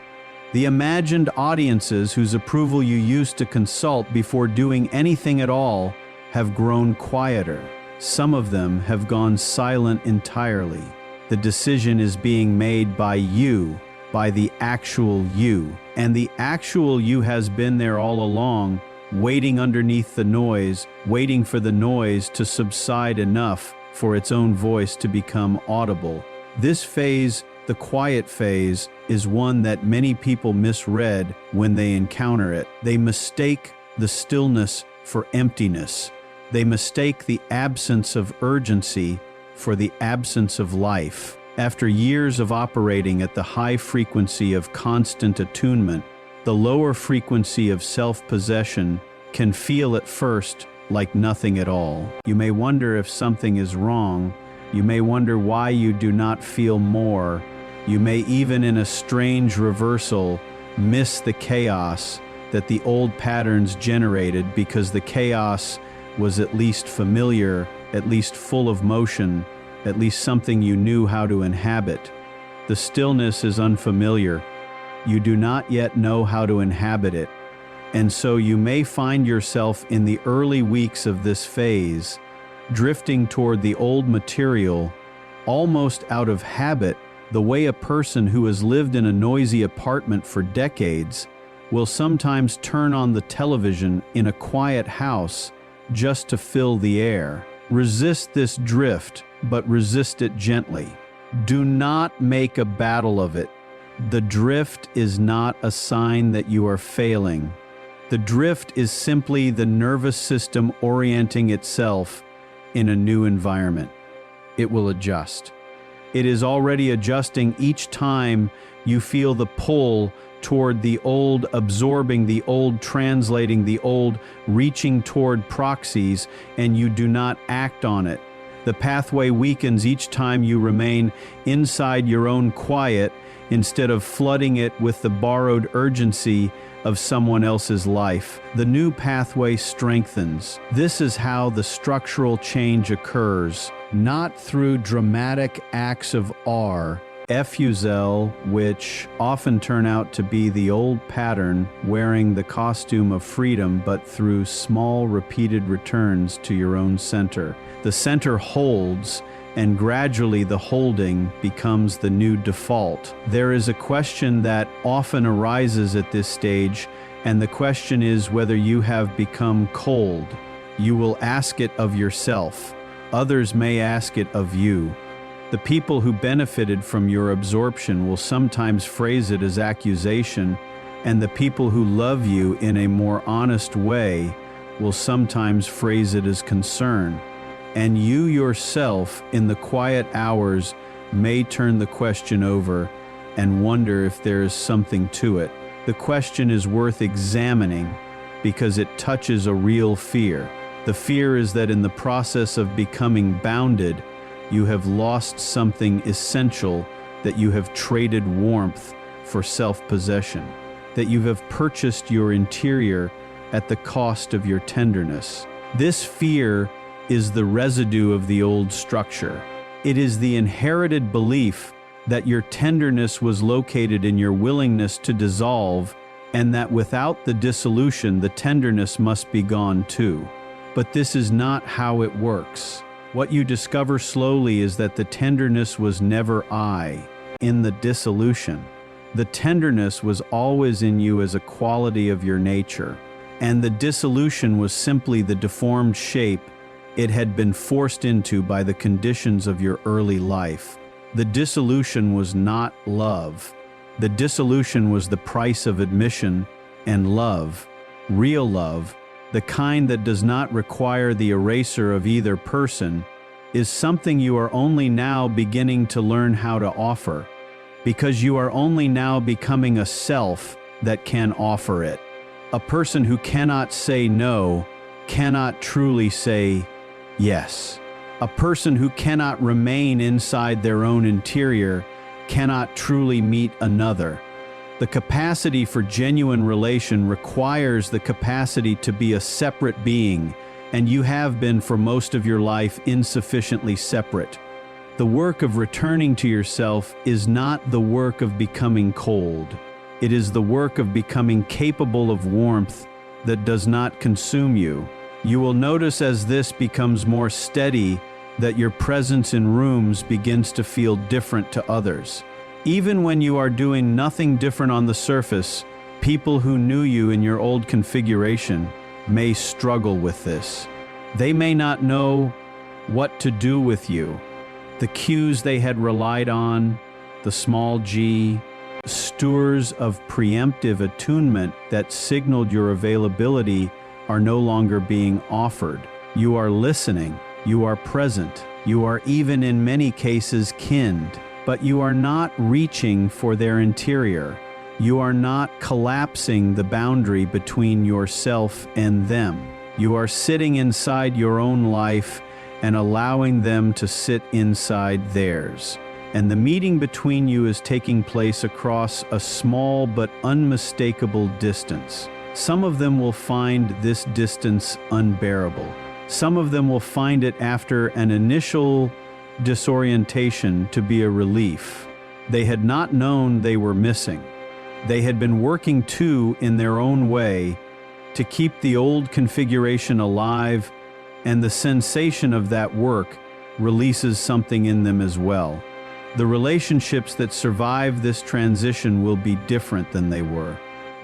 the imagined audiences whose approval you used to consult before doing anything at all, have grown quieter. Some of them have gone silent entirely. The decision is being made by you, by the actual you. And the actual you has been there all along, waiting underneath the noise, waiting for the noise to subside enough for its own voice to become audible. This phase, the quiet phase, is one that many people misread when they encounter it. They mistake the stillness for emptiness. They mistake the absence of urgency for the absence of life. After years of operating at the high frequency of constant attunement, the lower frequency of self-possession can feel at first like nothing at all. You may wonder if something is wrong. You may wonder why you do not feel more. You may even, in a strange reversal, miss the chaos that the old patterns generated, because the chaos was at least familiar, at least full of motion, at least something you knew how to inhabit. The stillness is unfamiliar. You do not yet know how to inhabit it. And so you may find yourself in the early weeks of this phase, drifting toward the old material, almost out of habit, the way a person who has lived in a noisy apartment for decades will sometimes turn on the television in a quiet house just to fill the air. Resist this drift, but resist it gently. Do not make a battle of it. The drift is not a sign that you are failing. The drift is simply the nervous system orienting itself in a new environment. It will adjust. It is already adjusting each time you feel the pull toward the old, absorbing the old, translating the old, reaching toward proxies, and you do not act on it. The pathway weakens each time you remain inside your own quiet instead of flooding it with the borrowed urgency of someone else's life. The new pathway strengthens. This is how the structural change occurs, not through dramatic acts of refusal, which often turn out to be the old pattern wearing the costume of freedom, but through small repeated returns to your own center. The center holds, and gradually the holding becomes the new default. There is a question that often arises at this stage, and the question is whether you have become cold. You will ask it of yourself. Others may ask it of you. The people who benefited from your absorption will sometimes phrase it as accusation, and the people who love you in a more honest way will sometimes phrase it as concern. And you yourself, in the quiet hours, may turn the question over and wonder if there is something to it. The question is worth examining because it touches a real fear. The fear is that in the process of becoming bounded, you have lost something essential, that you have traded warmth for self-possession, that you have purchased your interior at the cost of your tenderness. This fear is the residue of the old structure. It is the inherited belief that your tenderness was located in your willingness to dissolve, and that without the dissolution, the tenderness must be gone too. But this is not how it works. What you discover slowly is that the tenderness was never in the dissolution. The tenderness was always in you as a quality of your nature, and the dissolution was simply the deformed shape it had been forced into by the conditions of your early life. The dissolution was not love. The dissolution was the price of admission, and love, real love, the kind that does not require the eraser of either person, is something you are only now beginning to learn how to offer, because you are only now becoming a self that can offer it. A person who cannot say no cannot truly say yes. A person who cannot remain inside their own interior cannot truly meet another. The capacity for genuine relation requires the capacity to be a separate being, and you have been for most of your life insufficiently separate. The work of returning to yourself is not the work of becoming cold. It is the work of becoming capable of warmth that does not consume you. You will notice as this becomes more steady that your presence in rooms begins to feel different to others. Even when you are doing nothing different on the surface, people who knew you in your old configuration may struggle with this. They may not know what to do with you. The cues they had relied on, the small g, stores of preemptive attunement that signaled your availability, are no longer being offered. You are listening, you are present, you are even in many cases kinned, but you are not reaching for their interior. You are not collapsing the boundary between yourself and them. You are sitting inside your own life and allowing them to sit inside theirs. And the meeting between you is taking place across a small but unmistakable distance. Some of them will find this distance unbearable. Some of them will find it after an initial disorientation to be a relief. They had not known they were missing. They had been working too in their own way to keep the old configuration alive, and the sensation of that work releases something in them as well. The relationships that survive this transition will be different than they were.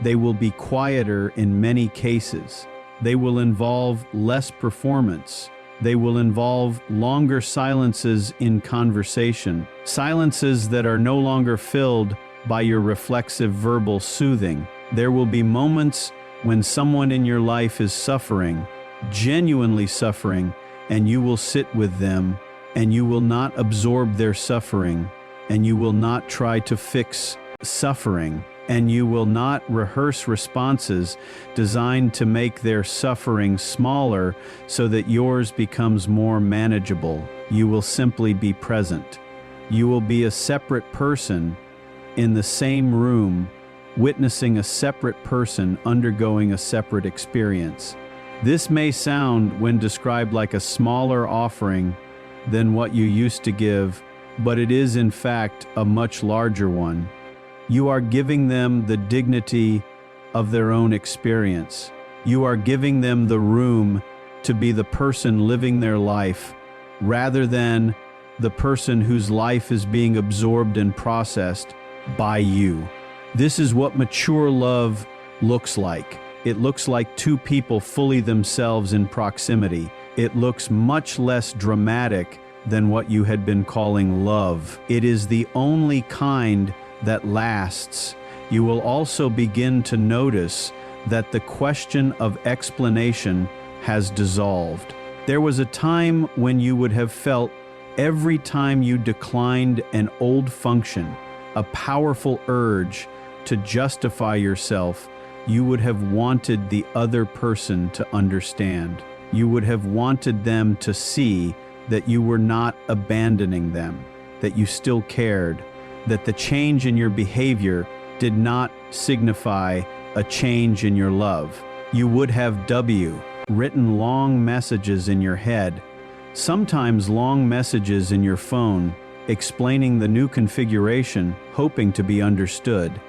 They will be quieter in many cases. They will involve less performance. They will involve longer silences in conversation, silences that are no longer filled by your reflexive verbal soothing. There will be moments when someone in your life is suffering, genuinely suffering, and you will sit with them, and you will not absorb their suffering, and you will not try to fix suffering, and you will not rehearse responses designed to make their suffering smaller so that yours becomes more manageable. You will simply be present. You will be a separate person in the same room, witnessing a separate person undergoing a separate experience. This may sound, when described, like a smaller offering than what you used to give, but it is in fact a much larger one. You are giving them the dignity of their own experience. You are giving them the room to be the person living their life, rather than the person whose life is being absorbed and processed by you. This is what mature love looks like. It looks like two people fully themselves in proximity. It looks much less dramatic than what you had been calling love. It is the only kind that lasts. You will also begin to notice that the question of explanation has dissolved. There was a time when you would have felt every time you declined an old function, a powerful urge to justify yourself. You would have wanted the other person to understand. You would have wanted them to see that you were not abandoning them, that you still cared, that the change in your behavior did not signify a change in your love. You would have written long messages in your head, sometimes long messages in your phone, explaining the new configuration, hoping to be understood.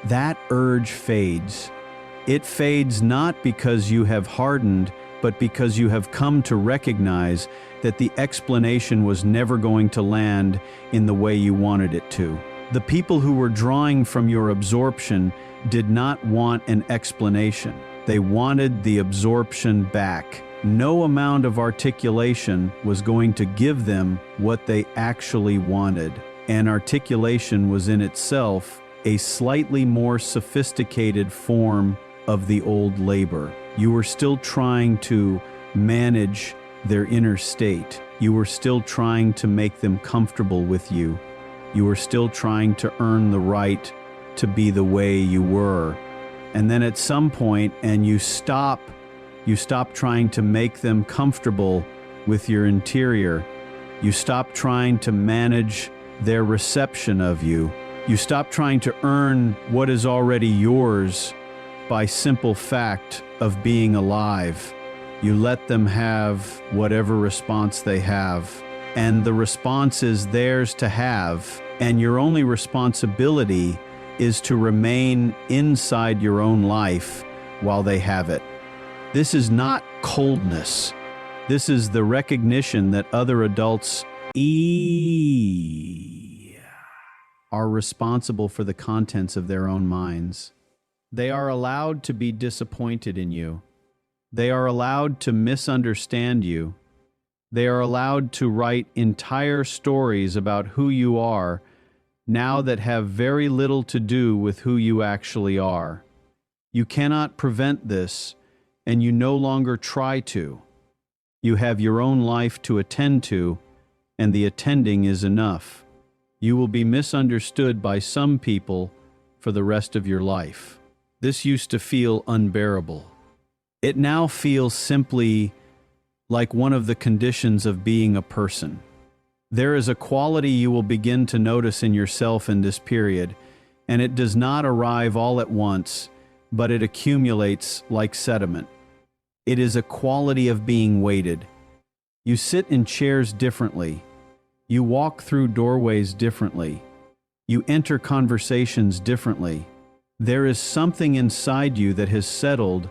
That urge fades. It fades not because you have hardened, but because you have come to recognize that the explanation was never going to land in the way you wanted it to. The people who were drawing from your absorption did not want an explanation. They wanted the absorption back. No amount of articulation was going to give them what they actually wanted. And articulation was in itself a slightly more sophisticated form of the old labor. You were still trying to manage their inner state. You were still trying to make them comfortable with you. You were still trying to earn the right to be the way you were. And then at some point, and you stop trying to make them comfortable with your interior. You stop trying to manage their reception of you. You stop trying to earn what is already yours by simple fact of being alive. You let them have whatever response they have, and the response is theirs to have, and your only responsibility is to remain inside your own life while they have it. This is not coldness. This is the recognition that other adults are responsible for the contents of their own minds. They are allowed to be disappointed in you. They are allowed to misunderstand you. They are allowed to write entire stories about who you are now that have very little to do with who you actually are. You cannot prevent this, and you no longer try to. You have your own life to attend to, and the attending is enough. You will be misunderstood by some people for the rest of your life. This used to feel unbearable. It now feels simply like one of the conditions of being a person. There is a quality you will begin to notice in yourself in this period, and it does not arrive all at once, but it accumulates like sediment. It is a quality of being weighted. You sit in chairs differently. You walk through doorways differently. You enter conversations differently. There is something inside you that has settled,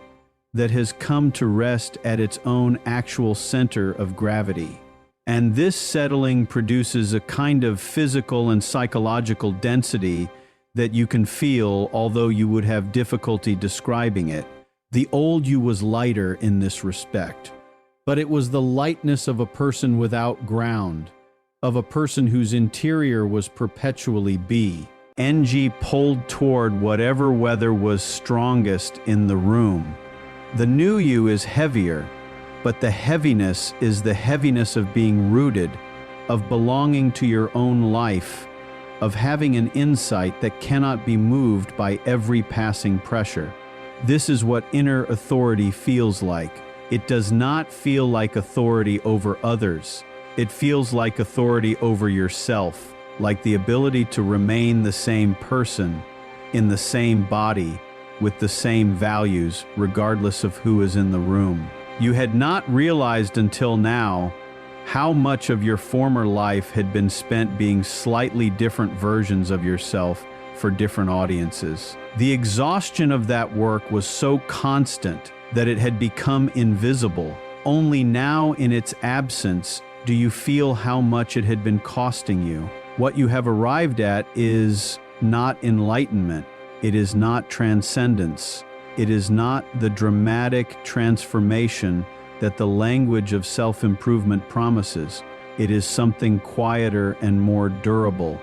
that has come to rest at its own actual center of gravity. And this settling produces a kind of physical and psychological density that you can feel, although you would have difficulty describing it. The old you was lighter in this respect, but it was the lightness of a person without ground, of a person whose interior was perpetually pulled toward whatever weather was strongest in the room. The new you is heavier, but the heaviness is the heaviness of being rooted, of belonging to your own life, of having an insight that cannot be moved by every passing pressure. This is what inner authority feels like. It does not feel like authority over others. It feels like authority over yourself, like the ability to remain the same person, in the same body, with the same values, regardless of who is in the room. You had not realized until now how much of your former life had been spent being slightly different versions of yourself for different audiences. The exhaustion of that work was so constant that it had become invisible. Only now, in its absence, do you feel how much it had been costing you. What you have arrived at is not enlightenment. It is not transcendence. It is not the dramatic transformation that the language of self-improvement promises. It is something quieter and more durable.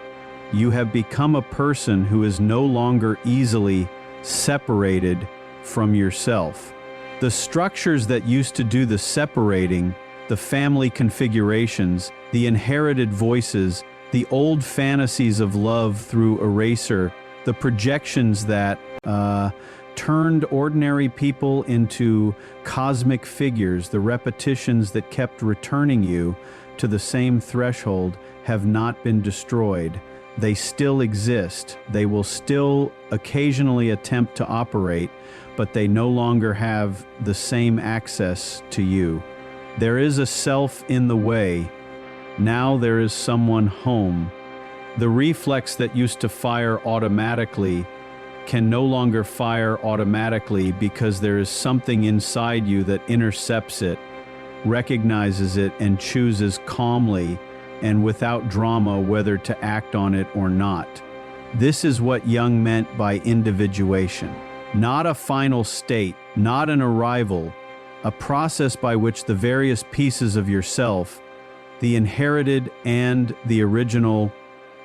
You have become a person who is no longer easily separated from yourself. The structures that used to do the separating, the family configurations, the inherited voices, the old fantasies of love through eraser, the projections that turned ordinary people into cosmic figures, the repetitions that kept returning you to the same threshold have not been destroyed. They still exist. They will still occasionally attempt to operate, but they no longer have the same access to you. There is a self in the way. Now there is someone home. The reflex that used to fire automatically can no longer fire automatically because there is something inside you that intercepts it, recognizes it, and chooses calmly and without drama whether to act on it or not. This is what Jung meant by individuation. Not a final state, not an arrival, a process by which the various pieces of yourself, the inherited and the original,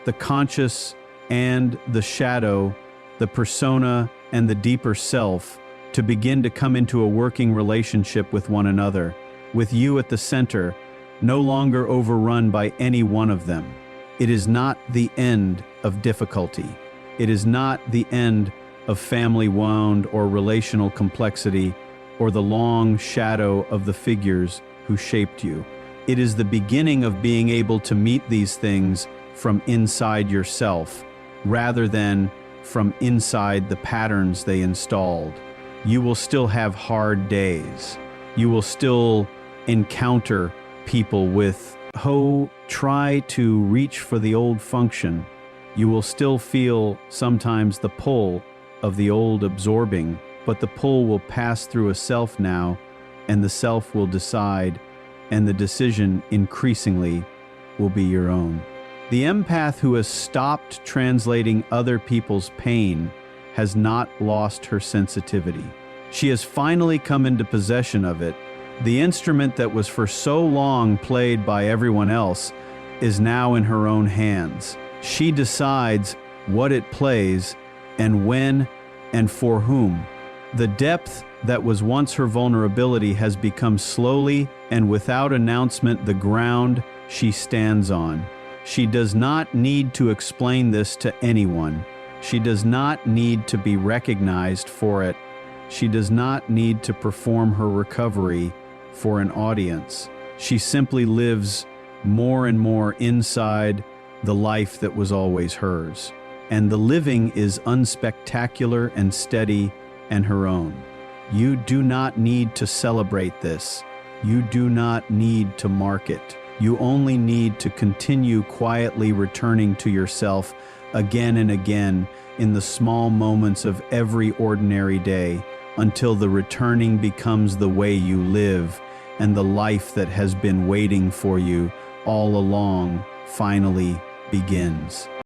the conscious and the shadow, the persona and the deeper self, to begin to come into a working relationship with one another, with you at the center, no longer overrun by any one of them. It is not the end of difficulty. It is not the end of family wound or relational complexity or the long shadow of the figures who shaped you. It is the beginning of being able to meet these things from inside yourself, rather than from inside the patterns they installed. You will still have hard days. You will still encounter people who try to reach for the old function. You will still feel sometimes the pull of the old absorbing, but the pull will pass through a self now, and the self will decide, and the decision increasingly will be your own. The empath who has stopped translating other people's pain has not lost her sensitivity. She has finally come into possession of it. The instrument that was for so long played by everyone else is now in her own hands. She decides what it plays and when and for whom. The depth that was once her vulnerability has become slowly and without announcement the ground she stands on. She does not need to explain this to anyone. She does not need to be recognized for it. She does not need to perform her recovery for an audience. She simply lives more and more inside the life that was always hers. And the living is unspectacular and steady and her own. You do not need to celebrate this. You do not need to mark it. You only need to continue quietly returning to yourself again and again in the small moments of every ordinary day until the returning becomes the way you live and the life that has been waiting for you all along finally begins.